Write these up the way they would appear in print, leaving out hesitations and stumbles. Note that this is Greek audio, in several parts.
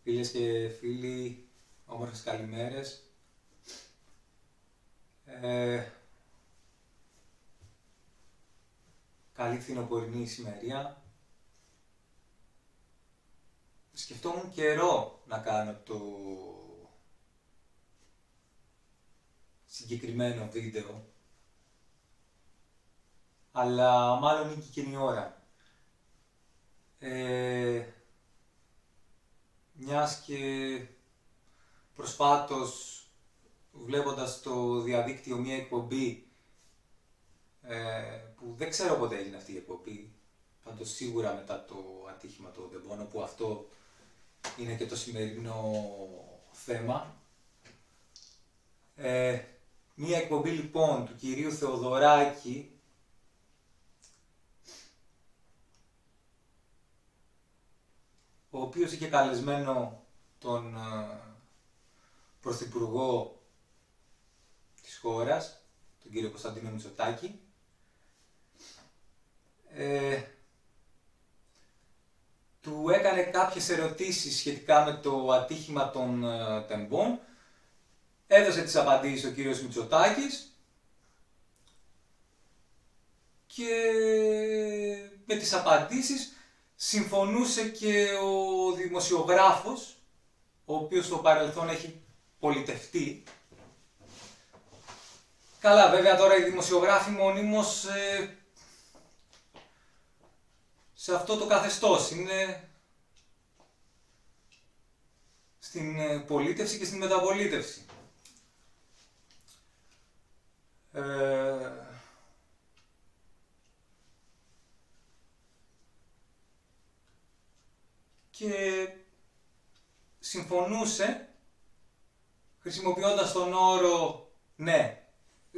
Φίλες και φίλοι, όμορφες καλημέρες. Καλή φθινοπορεινή ησημερία. Σκεφτόμουν καιρό να κάνω το συγκεκριμένο βίντεο, αλλά μάλλον είναι και η ώρα. Μιας και προσφάτως, βλέποντας στο διαδίκτυο μια εκπομπή που δεν ξέρω πότε έγινε αυτή η εκπομπή, πάντως σίγουρα μετά το ατύχημα του Οντεμπόνο, που αυτό είναι και το σημερινό θέμα. Μια εκπομπή λοιπόν του κυρίου Θεοδωράκη, ο οποίος είχε καλεσμένο τον Πρωθυπουργό της χώρας, τον κύριο Κωνσταντίνο Μητσοτάκη. Του έκανε κάποιες ερωτήσεις σχετικά με το ατύχημα των τεμπών. Έδωσε τις απαντήσεις ο κύριος Μητσοτάκης και με τις απαντήσεις συμφωνούσε και ο δημοσιογράφος, ο οποίος στο παρελθόν έχει πολιτευτεί. Καλά, βέβαια τώρα οι δημοσιογράφοι μονίμως σε αυτό το καθεστώς είναι στην πολίτευση και στην μεταπολίτευση. Και συμφωνούσε χρησιμοποιώντας τον όρο ναι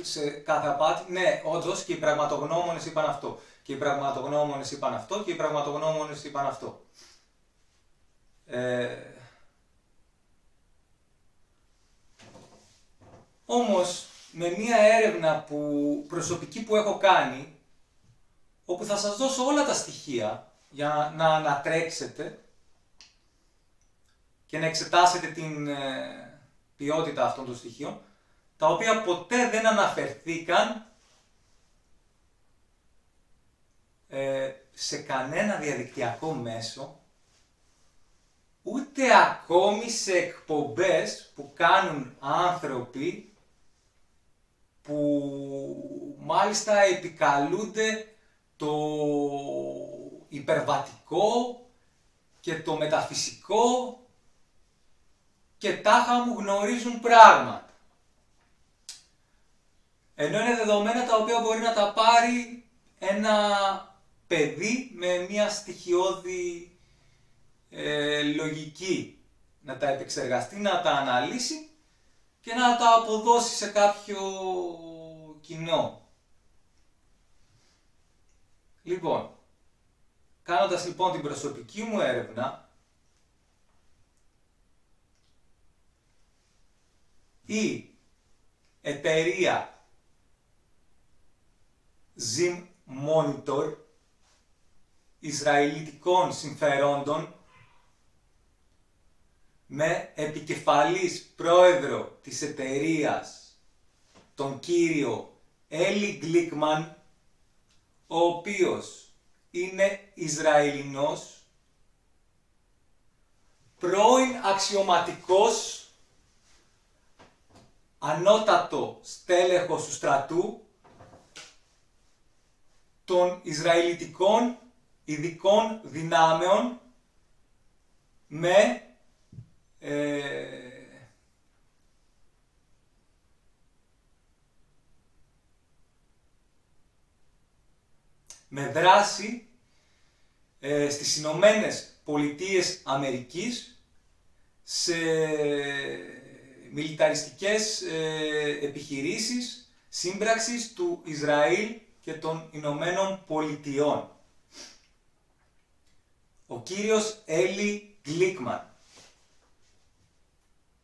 σε κάθε απάτη, ναι όντως και οι πραγματογνώμονες είπαν αυτό και οι πραγματογνώμονες είπαν αυτό και οι πραγματογνώμονες είπαν αυτό. Όμως με μία έρευνα προσωπική που έχω κάνει, όπου θα σας δώσω όλα τα στοιχεία για να ανατρέξετε και να εξετάσετε την ποιότητα αυτών των στοιχείων, τα οποία ποτέ δεν αναφερθήκαν σε κανένα διαδικτυακό μέσο, ούτε ακόμη σε εκπομπές που κάνουν άνθρωποι που μάλιστα επικαλούνται το υπερβατικό και το μεταφυσικό και τάχα μου γνωρίζουν πράγματα. Ενώ είναι δεδομένα τα οποία μπορεί να τα πάρει ένα παιδί με μια στοιχειώδη λογική, να τα επεξεργαστεί, να τα αναλύσει και να τα αποδώσει σε κάποιο κοινό. Λοιπόν, κάνοντας λοιπόν την προσωπική μου έρευνα, η εταιρεία Zim Monitor Ισραηλιτικών συμφερόντων, με επικεφαλής πρόεδρο της εταιρείας τον κύριο Έλλη Γκλίκμαν, ο οποίος είναι Ισραηλινός, πρώην αξιωματικός, ανώτατο στέλεχος του στρατού των Ισραηλιτικών ειδικών δυνάμεων, με δράση στις Ηνωμένες Πολιτείες Αμερικής, σε μιλιταριστικές επιχειρήσεις σύμπραξης του Ισραήλ και των Ηνωμένων Πολιτειών. Ο κύριος Έλλη Γκλίκμαν,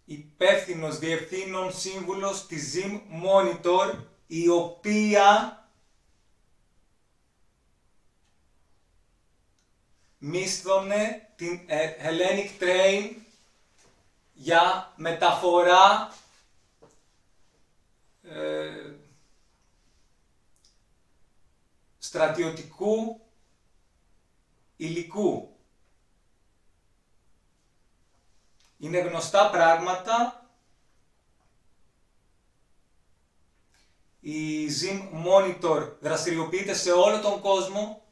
υπεύθυνος διευθύνων σύμβουλος της Zim Monitor, η οποία μίσθωνε την Hellenic Train για μεταφορά στρατιωτικού υλικού. Είναι γνωστά πράγματα. Η Zim Monitor δραστηριοποιείται σε όλο τον κόσμο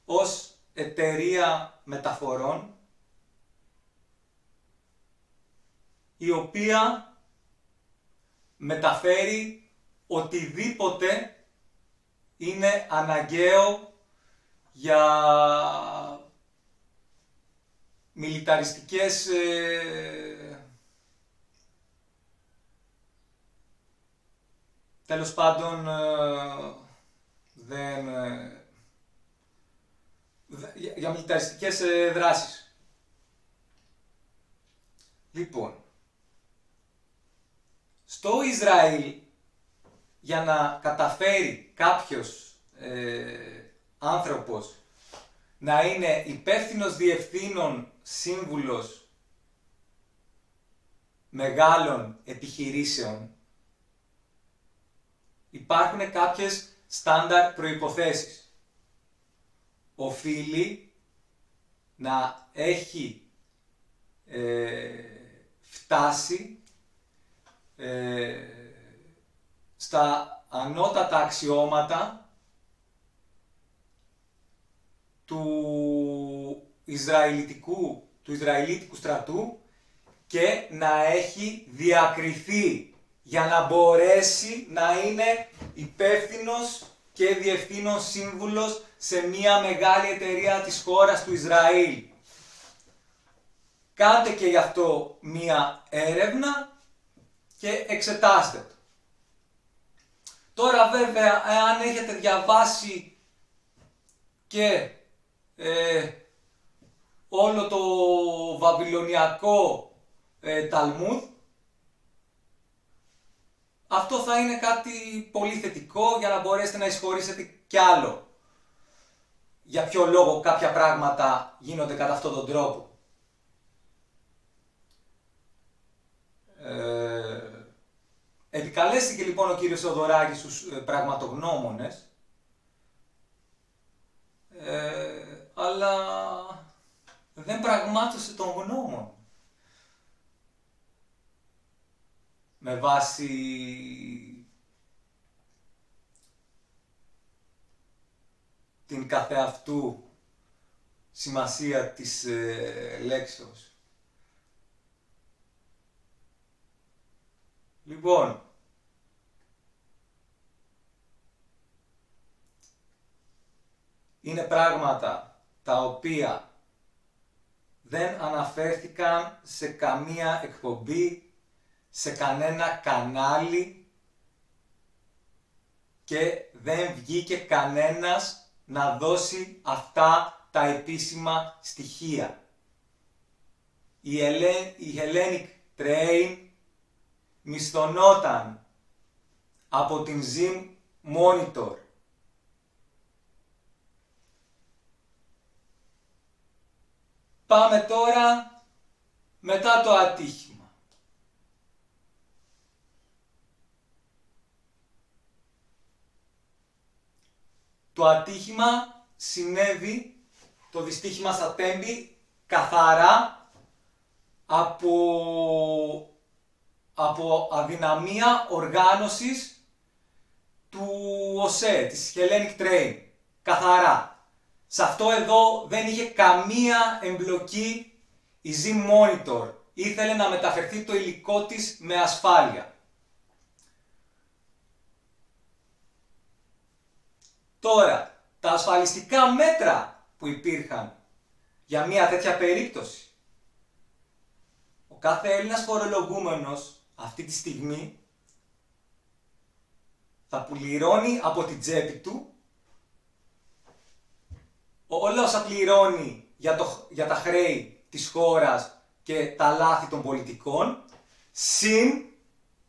ως εταιρεία μεταφορών, η οποία μεταφέρει οτιδήποτε είναι αναγκαίο για μιλιταριστικές τέλος πάντων για μιλιταριστικές δράσεις. Λοιπόν, στο Ισραήλ, για να καταφέρει κάποιος άνθρωπος να είναι υπεύθυνος διευθύνων σύμβουλος μεγάλων επιχειρήσεων, υπάρχουν κάποιες στάνταρ προϋποθέσεις. Οφείλει να έχει φτάσει στα ανώτατα αξιώματα του Ισραηλίτικου στρατού και να έχει διακριθεί για να μπορέσει να είναι υπεύθυνος και διευθύνων σύμβουλος σε μια μεγάλη εταιρεία της χώρας του Ισραήλ. Κάντε και γι' αυτό μια έρευνα και εξετάστε το. Τώρα βέβαια, αν έχετε διαβάσει και όλο το βαβυλωνιακό Ταλμούδ, αυτό θα είναι κάτι πολύ θετικό για να μπορέσετε να εισχωρήσετε κι άλλο για ποιο λόγο κάποια πράγματα γίνονται κατά αυτόν τον τρόπο. Επικαλέστηκε λοιπόν ο κύριος Θεοδωράκης στους πραγματογνώμονες, αλλά δεν πραγμάτωσε τον γνώμον με βάση την καθεαυτού σημασία της λέξεως. Λοιπόν, είναι πράγματα τα οποία δεν αναφέρθηκαν σε καμία εκπομπή, σε κανένα κανάλι και δεν βγήκε κανένας να δώσει αυτά τα επίσημα στοιχεία. Η Hellenic Train μισθωνόταν από την Zim Monitor. Πάμε τώρα μετά το ατύχημα. Το ατύχημα συνέβη, το δυστύχημα στα Τέμπη, καθαρά από αδυναμία οργάνωσης του ΟΣΕ, της Hellenic Train. Καθαρά. Σε αυτό εδώ δεν είχε καμία εμπλοκή η Zim Monitor. Ήθελε να μεταφερθεί το υλικό της με ασφάλεια. Τώρα, τα ασφαλιστικά μέτρα που υπήρχαν για μια τέτοια περίπτωση. Ο κάθε Έλληνας φορολογούμενος αυτή τη στιγμή θα πληρώνει από την τσέπη του όλα όσα πληρώνει για τα χρέη της χώρας και τα λάθη των πολιτικών,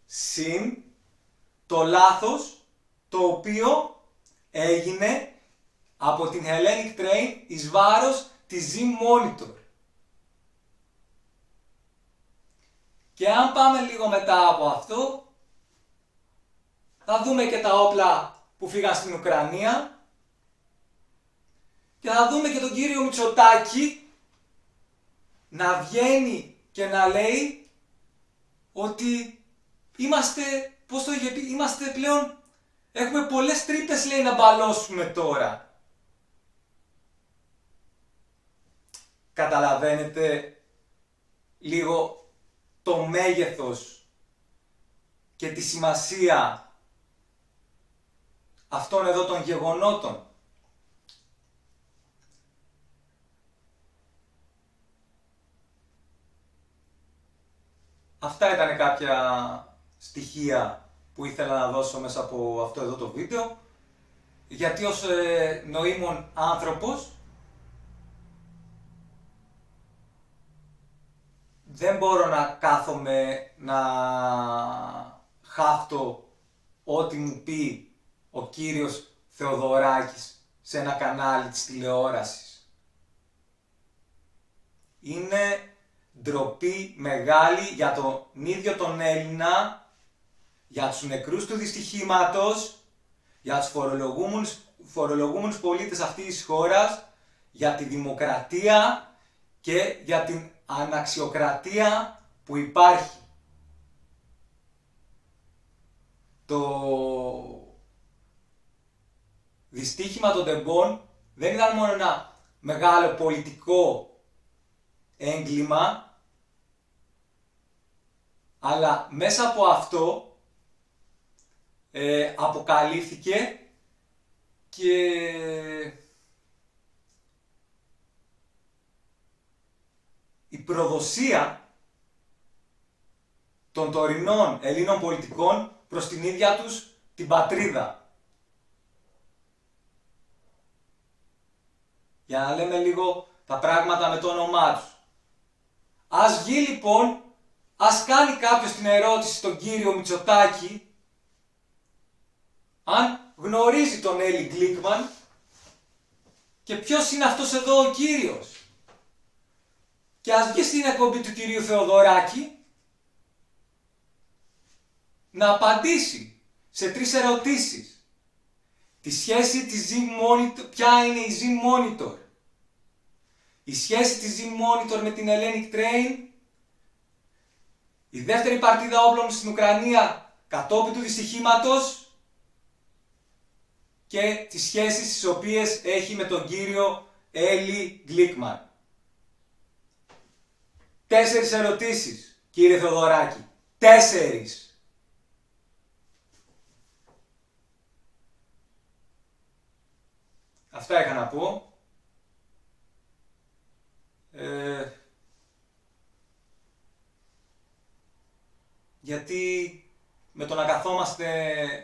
συν το λάθος το οποίο έγινε από την Hellenic Train εις βάρος της Zim Monitor. Και αν πάμε λίγο μετά από αυτό, θα δούμε και τα όπλα που φύγαν στην Ουκρανία και θα δούμε και τον κύριο Μητσοτάκη να βγαίνει και να λέει ότι είμαστε, πώς το είχε πει, είμαστε πλέον, έχουμε πολλές τρύπες, λέει, να μπαλώσουμε τώρα. Καταλαβαίνετε λίγο το μέγεθος και τη σημασία αυτών εδώ των γεγονότων. Αυτά ήταν κάποια στοιχεία που ήθελα να δώσω μέσα από αυτό εδώ το βίντεο, γιατί ως νοήμων άνθρωπος δεν μπορώ να κάθομαι να χάφτω ό,τι μου πει ο κύριος Θεοδωράκης σε ένα κανάλι της τηλεόρασης. Είναι ντροπή μεγάλη για τον ίδιο τον Έλληνα, για τους νεκρούς του δυστυχήματος, για τους φορολογούμενους πολίτες αυτής της χώρας, για τη δημοκρατία και για την αναξιοκρατία που υπάρχει. Το δυστύχημα των τεμπών δεν ήταν μόνο ένα μεγάλο πολιτικό έγκλημα, αλλά μέσα από αυτό αποκαλύφθηκε και η προδοσία των τωρινών Ελλήνων πολιτικών προς την ίδια τους την πατρίδα. Για να λέμε λίγο τα πράγματα με το όνομά τους. Ας βγει λοιπόν, ας κάνει κάποιος την ερώτηση στον κύριο Μητσοτάκη αν γνωρίζει τον Έλλη Γκλίκμαν και ποιος είναι αυτός εδώ ο κύριος. Και ας βγει στην εκπομπή του κυρίου Θεοδωράκη να απαντήσει σε 3 ερωτήσεις. Τη σχέση της Z-Monitor, ποια είναι η Z-Monitor, η σχέση της Z-Monitor με την Hellenic Train, η δεύτερη παρτίδα όπλων στην Ουκρανία κατόπιν του δυστυχήματος και τις σχέσεις τις οποίες έχει με τον κύριο Έλλη Γκλίκμαν. 4 ερωτήσεις, κύριε Θεοδωράκη. 4. Αυτά είχα να πω. Γιατί με το να καθόμαστε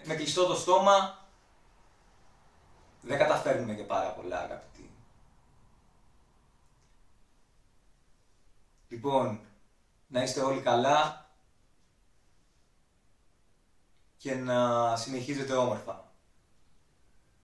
με κλειστό το στόμα δεν καταφέρνουμε και πάρα πολλά, αγαπητοί. Λοιπόν, να είστε όλοι καλά και να συνεχίζετε όμορφα.